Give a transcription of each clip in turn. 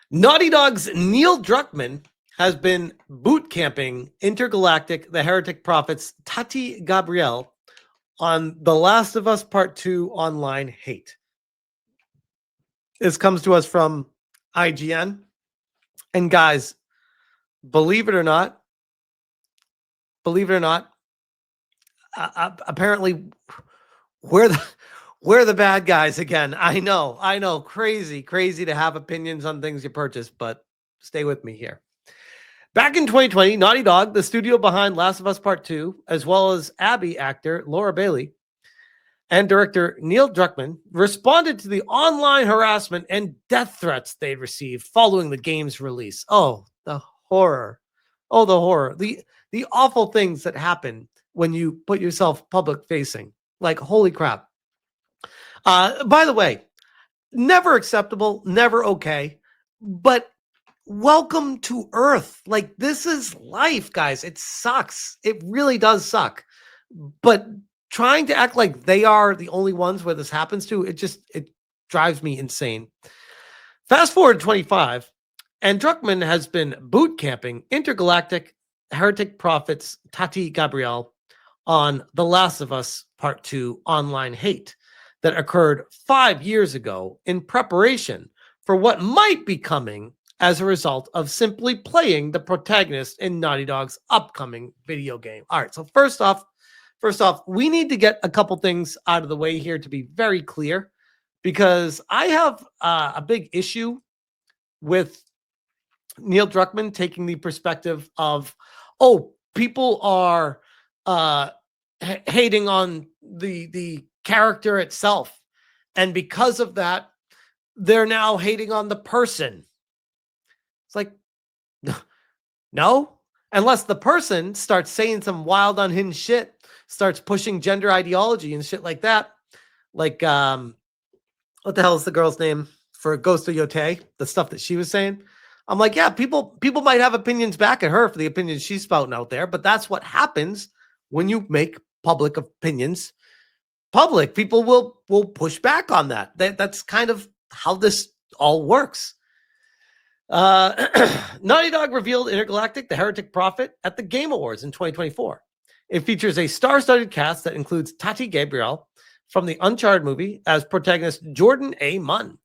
Naughty Dog's Neil Druckmann has been boot camping Intergalactic, the Heretic Prophet's Tati Gabrielle on The Last of Us Part 2 online hate. This comes to us from IGN. And guys, believe it or not, apparently we're the bad guys again. I know, crazy to have opinions on things you purchase, but stay with me here. Back in 2020, Naughty Dog, the studio behind Last of Us Part 2, as well as Abby actor Laura Bailey and director Neil Druckmann, responded to the online harassment and death threats they'd received following the game's release. Oh, the horror. Oh, the horror. The awful things that happen when you put yourself public facing. Like, holy crap. By the way, never acceptable, never okay, but welcome to Earth. Like, this is life, guys. It sucks. It really does suck. But trying to act like they are the only ones where this happens to, it drives me insane. Fast forward to 25, and Druckmann has been boot camping Intergalactic, Heretic Prophet's Tati Gabrielle on The Last of Us Part 2 online hate that occurred 5 years ago in preparation for what might be coming as a result of simply playing the protagonist in Naughty Dog's upcoming video game. All right, so first off, we need to get a couple things out of the way here to be very clear, because I have a big issue with Neil Druckmann taking the perspective of, oh, people are hating on the character itself, and because of that, they're now hating on the person. It's like, no, unless the person starts saying some wild unhinged shit, starts pushing gender ideology and shit like that. Like, what the hell is the girl's name for Ghost of Yotei? The stuff that she was saying. I'm like, yeah, people might have opinions back at her for the opinions she's spouting out there, but that's what happens when you make public opinions public. People will push back on that. That's kind of how this all works. Naughty Dog revealed Intergalactic, the Heretic Prophet at the Game Awards in 2024. It features a star-studded cast that includes Tati Gabrielle from the Uncharted movie as protagonist Jordan A. Munn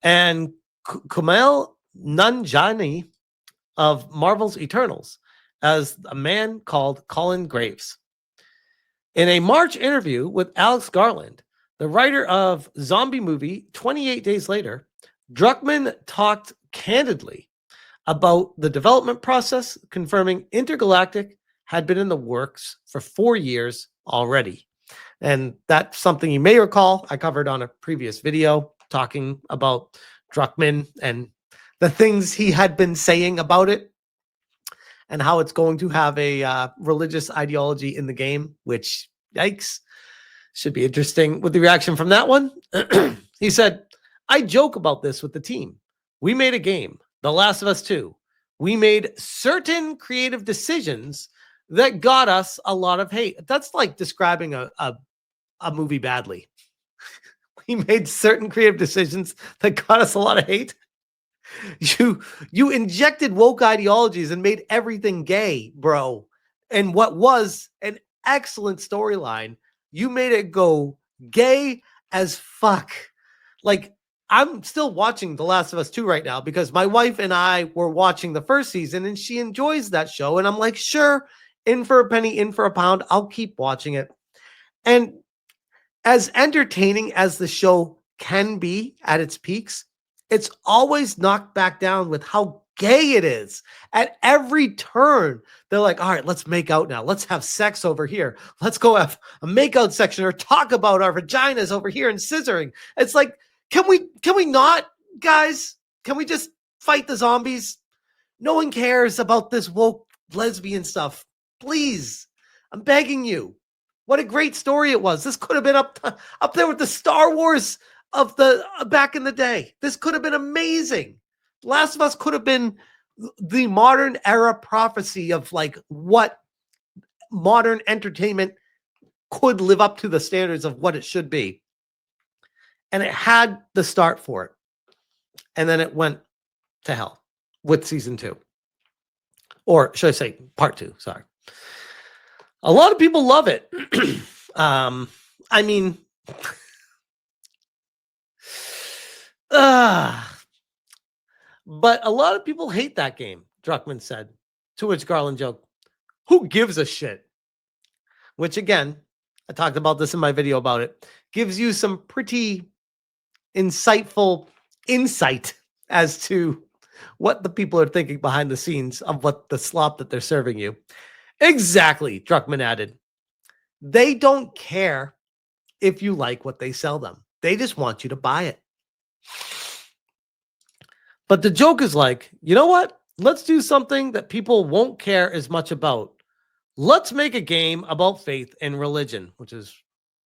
and Kumail Nanjiani of Marvel's Eternals as a man called Colin Graves. In a March interview with Alex Garland, the writer of Zombie Movie 28 Days Later, Druckmann talked candidly about the development process, confirming Intergalactic had been in the works for 4 years already. And that's something you may recall I covered on a previous video talking about Druckmann and the things he had been saying about it and how it's going to have a religious ideology in the game, which, yikes, should be interesting with the reaction from that one. He said, I joke about this with the team. We made a game, The Last of Us 2. We made certain creative decisions that got us a lot of hate. That's like describing a movie badly. We made certain creative decisions that got us a lot of hate. You injected woke ideologies and made everything gay, bro. And what was an excellent storyline, you made it go gay as fuck. Like, I'm still watching The Last of Us 2 right now because my wife and I were watching the first season and she enjoys that show. And I'm like, sure, in for a penny, in for a pound, I'll keep watching it. And as entertaining as the show can be at its peaks, it's always knocked back down with how gay it is. At every turn, they're like, all right, let's make out now. Let's have sex over here. Let's go have a makeout section or talk about our vaginas over here and scissoring. It's like, can we not, guys? Can we just fight the zombies? No one cares about this woke lesbian stuff. Please, I'm begging you. What a great story it was. This could have been up there with the Star Wars of the back in the day. This could have been amazing. Last of Us could have been the modern era prophecy of like what modern entertainment could live up to the standards of what it should be. And it had the start for it. And then it went to hell with season 2. Or should I say part 2? Sorry. A lot of people love it. I mean, but a lot of people hate that game, Druckmann said, to which Garland joked, who gives a shit? Which again, I talked about this in my video about it, gives you some pretty insightful insight as to what the people are thinking behind the scenes of what the slop that they're serving you. Exactly, Druckmann added. They don't care if you like what they sell them. They just want you to buy it. But the joke is like, you know what? Let's do something that people won't care as much about. Let's make a game about faith and religion, which is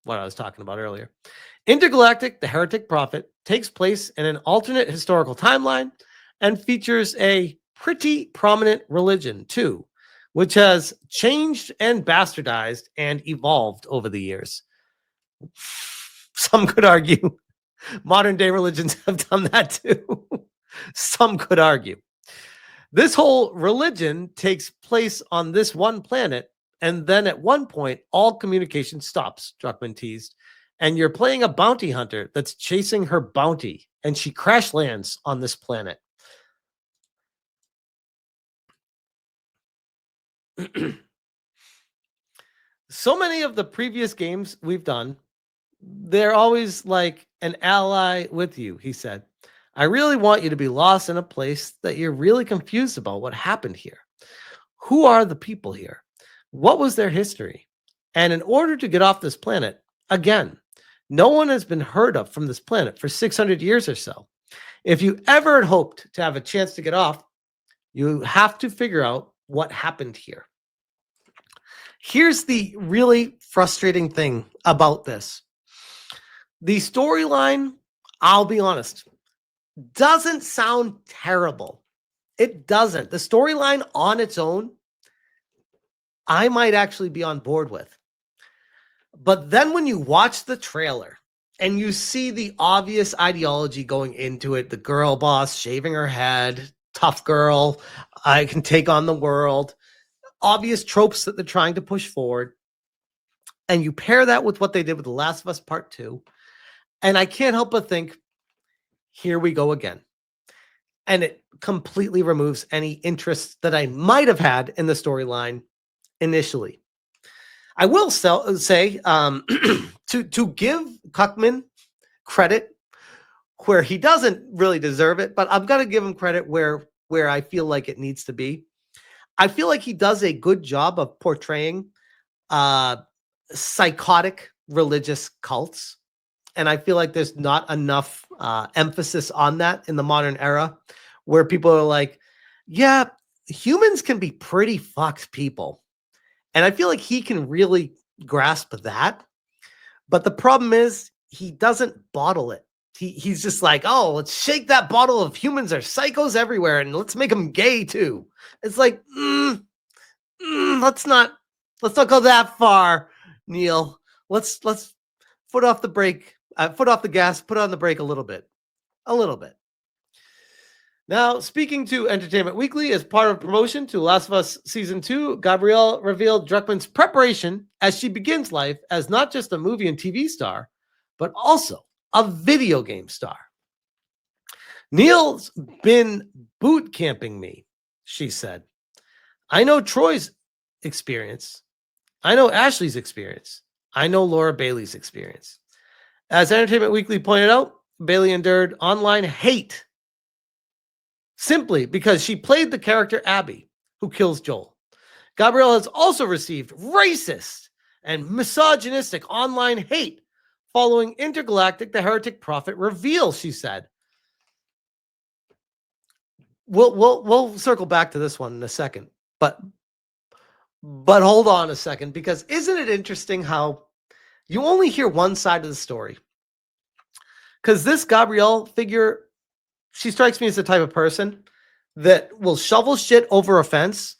what I was talking about earlier. Intergalactic, the Heretic Prophet, takes place in an alternate historical timeline and features a pretty prominent religion, too, which has changed and bastardized and evolved over the years. Some could argue modern day religions have done that too. Some could argue. This whole religion takes place on this one planet, and then at one point, all communication stops, Druckmann teased, and you're playing a bounty hunter that's chasing her bounty, and she crash lands on this planet. So many of the previous games we've done, they're always like an ally with you, he said. I really want you to be lost in a place that you're really confused about what happened here. Who are the people here? What was their history? And in order to get off this planet, again, no one has been heard of from this planet for 600 years or so. If you ever had hoped to have a chance to get off, you have to figure out what happened here. Here's the really frustrating thing about this. The storyline, I'll be honest, doesn't sound terrible. It doesn't. The storyline on its own, I might actually be on board with. But then when you watch the trailer and you see the obvious ideology going into it, the girl boss shaving her head, tough girl, I can take on the world, obvious tropes that they're trying to push forward, and you pair that with what they did with The Last of Us Part 2, and I can't help but think, here we go again. And it completely removes any interest that I might have had in the storyline initially. I will say to give Druckmann credit where he doesn't really deserve it, but I've got to give him credit where I feel like it needs to be. I feel like he does a good job of portraying psychotic religious cults. And I feel like there's not enough emphasis on that in the modern era, where people are like, yeah, humans can be pretty fucked people. And I feel like he can really grasp that. But the problem is he doesn't bottle it. He's just like, oh, let's shake that bottle of humans are psychos everywhere and let's make them gay too. It's like, let's not go that far, Neil. Let's foot off the brake, foot off the gas, put on the brake a little bit. Now, speaking to Entertainment Weekly as part of promotion to Last of Us Season 2, Gabrielle revealed Druckmann's preparation as she begins life as not just a movie and TV star, but also a video game star. Neil's been boot camping me, she said. I know Troy's experience. I know Ashley's experience. I know Laura Bailey's experience. As Entertainment Weekly pointed out, Bailey endured online hate simply because she played the character Abby, who kills Joel. Gabrielle has also received racist and misogynistic online hate following Intergalactic, the Heretic Prophet reveal, she said. We'll circle back to this one in a second, but hold on a second, because isn't it interesting how you only hear one side of the story? Because this Gabrielle figure, she strikes me as the type of person that will shovel shit over a fence,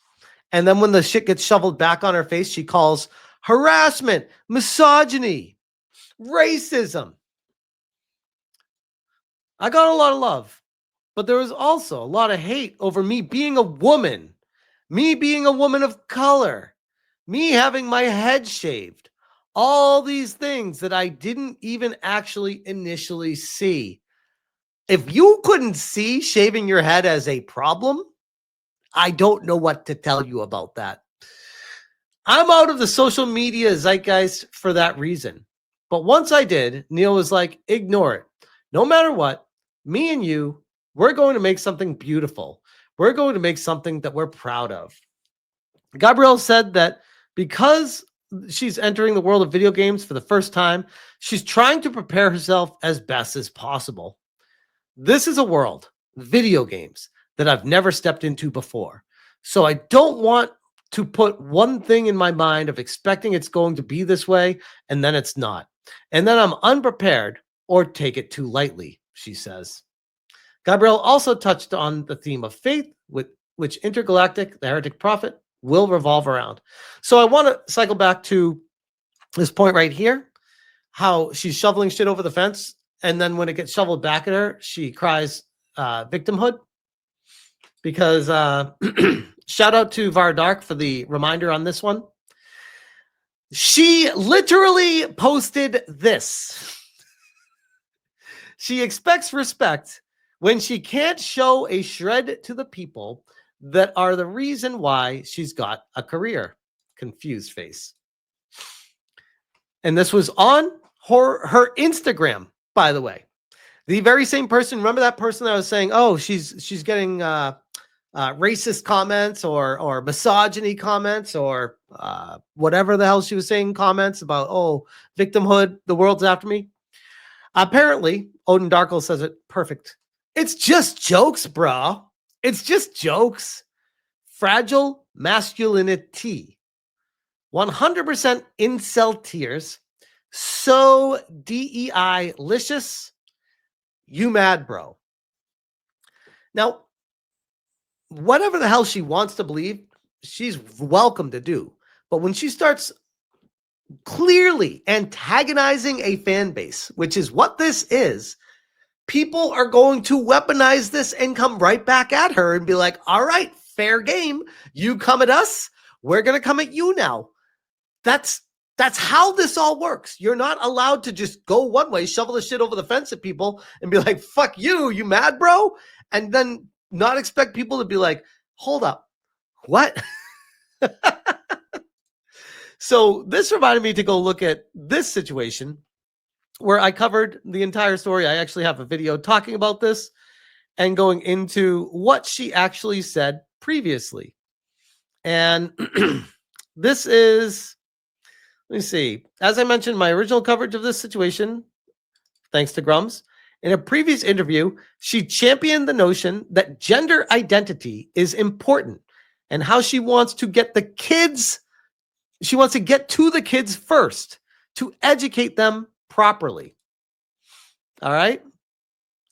and then when the shit gets shoveled back on her face, she calls harassment, misogyny, racism. I got a lot of love But there was also a lot of hate over me being a woman, me being a woman of color, me having my head shaved, all these things that I didn't even actually initially see. If you couldn't see shaving your head as a problem, I don't know what to tell you about that. I'm out of the social media zeitgeist for that reason. But once I did, Neil was like, ignore it. No matter what, me and you, we're going to make something beautiful. We're going to make something that we're proud of. Gabrielle said that because she's entering the world of video games for the first time, she's trying to prepare herself as best as possible. This is a world, video games, that I've never stepped into before. So I don't want to put one thing in my mind of expecting it's going to be this way, and then it's not. And then I'm unprepared or take it too lightly, she says. Gabrielle also touched on the theme of faith, with which Intergalactic, the Heretic Prophet, will revolve around. So I want to cycle back to this point right here, how she's shoveling shit over the fence, and then when it gets shoveled back at her, she cries victimhood. Because shout out to Vardark for the reminder on this one. She literally posted this. She expects respect when she can't show a shred to the people that are the reason why she's got a career. Confused face. And this was on her Instagram, by the way. The very same person, remember that person that was saying, oh, she's getting racist comments or misogyny comments or whatever the hell she was saying, comments about, oh, victimhood, the world's after me. Apparently, Odin Darkle says it perfect. It's just jokes, bro. It's just jokes. Fragile masculinity. 100% incel tears. So DEI-licious. You mad, bro. Now, whatever the hell she wants to believe, she's welcome to do. But when she starts clearly antagonizing a fan base, which is what this is, people are going to weaponize this and come right back at her and be like, all right, fair game. You come at us, we're going to come at you now. That's how this all works. You're not allowed to just go one way, shovel the shit over the fence at people and be like, fuck you, you mad, bro? And then not expect people to be like, hold up, what? So this reminded me to go look at this situation where I covered the entire story. I actually have a video talking about this and going into what she actually said previously. And this is, let me see. As I mentioned, my original coverage of this situation, thanks to Grums, in a previous interview, she championed the notion that gender identity is important and how she wants to get the kids, she wants to get to the kids first to educate them properly. All right.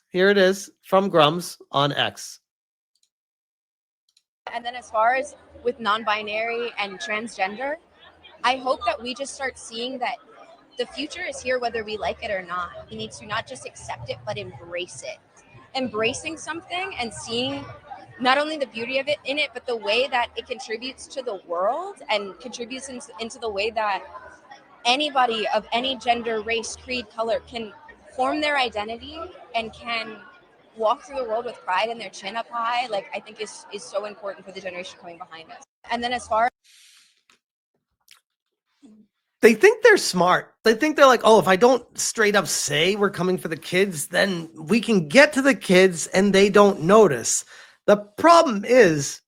Here it is from Grums on X. And then as far as with non-binary and transgender, I hope that we just start seeing that the future is here whether we like it or not. We need to not just accept it, but embrace it. Embracing something and seeing not only the beauty of it in it, but the way that it contributes to the world and contributes into the way that anybody of any gender, race, creed, color can form their identity and can walk through the world with pride and their chin up high, like I think is so important for the generation coming behind us. And then as far they think they're smart. They think they're like, oh, if I don't straight up say we're coming for the kids, then we can get to the kids and they don't notice. The problem is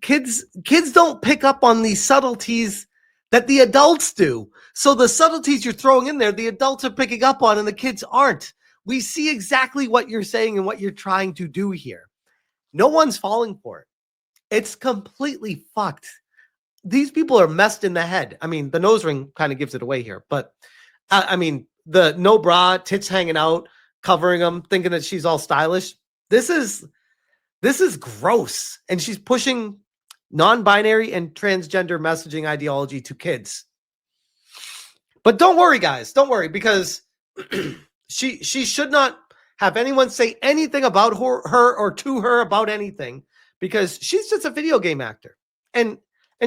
kids don't pick up on these subtleties that the adults do. So the subtleties you're throwing in there, the adults are picking up on and the kids aren't. We see exactly what you're saying and what you're trying to do here. No one's falling for it. It's completely fucked. These people are messed in the head. I mean, the nose ring kind of gives it away here, but I mean, the no bra, tits hanging out, covering them, thinking that she's all stylish. This is gross. And she's pushing non-binary and transgender messaging ideology to kids. But don't worry, guys. Don't worry, because she should not have anyone say anything about her or to her about anything, because she's just a video game actor. And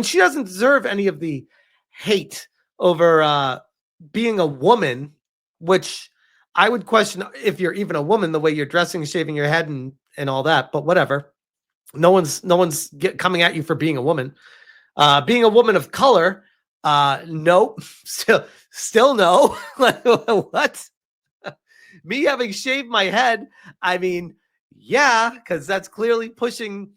she doesn't deserve any of the hate over being a woman, which I would question if you're even a woman, the way you're dressing, shaving your head and all that, but whatever. No one's coming at you for being a woman. Being a woman of color, nope. Still no. What? Me having shaved my head, I mean, yeah, because that's clearly pushing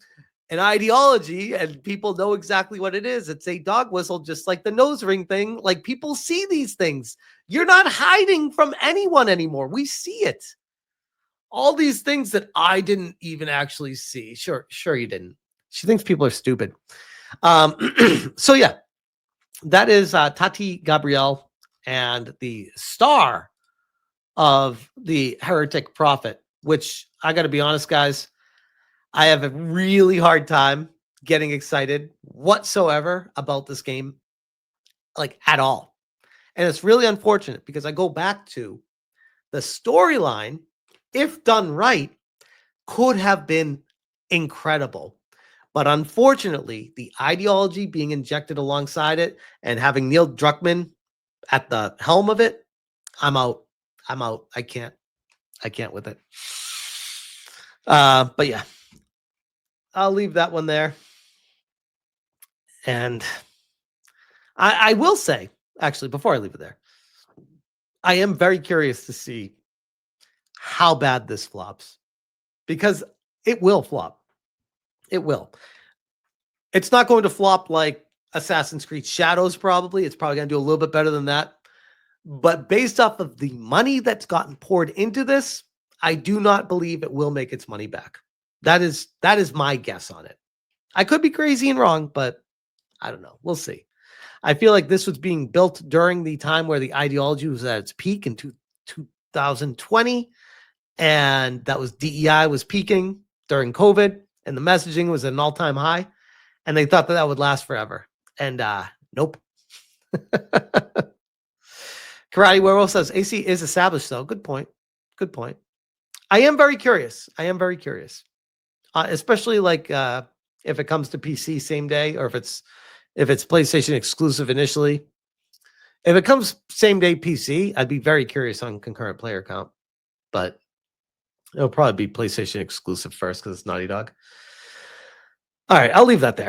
an ideology, and people know exactly what it is. It's a dog whistle, just like the nose ring thing. Like, people see these things. You're not hiding from anyone anymore. We see it. All these things that I didn't even actually see. Sure you didn't. She thinks people are stupid. So yeah, that is Tati Gabrielle, and the star of the Heretic Prophet, which I got to be honest, guys, I have a really hard time getting excited whatsoever about this game, like at all. And it's really unfortunate because I go back to the storyline, if done right, could have been incredible. But unfortunately, the ideology being injected alongside it and having Neil Druckmann at the helm of it, I'm out. I can't with it. But yeah, I'll leave that one there. And I will say, actually, before I leave it there, I am very curious to see how bad this flops, because it will flop. It will. It's not going to flop like Assassin's Creed Shadows, probably. It's probably going to do a little bit better than that. But based off of the money that's gotten poured into this, I do not believe it will make its money back. That is my guess on it. I could be crazy and wrong, but I don't know. We'll see. I feel like this was being built during the time where the ideology was at its peak in 2020. And that was DEI was peaking during COVID, and the messaging was at an all-time high. And they thought that would last forever. And nope. Karate Werewolf says AC is established, though. Good point. I am very curious. Especially like if it comes to PC same day, or if it's PlayStation exclusive initially. If it comes same day PC, I'd be very curious on concurrent player count. But it'll probably be PlayStation exclusive first because it's Naughty Dog. All right, I'll leave that there.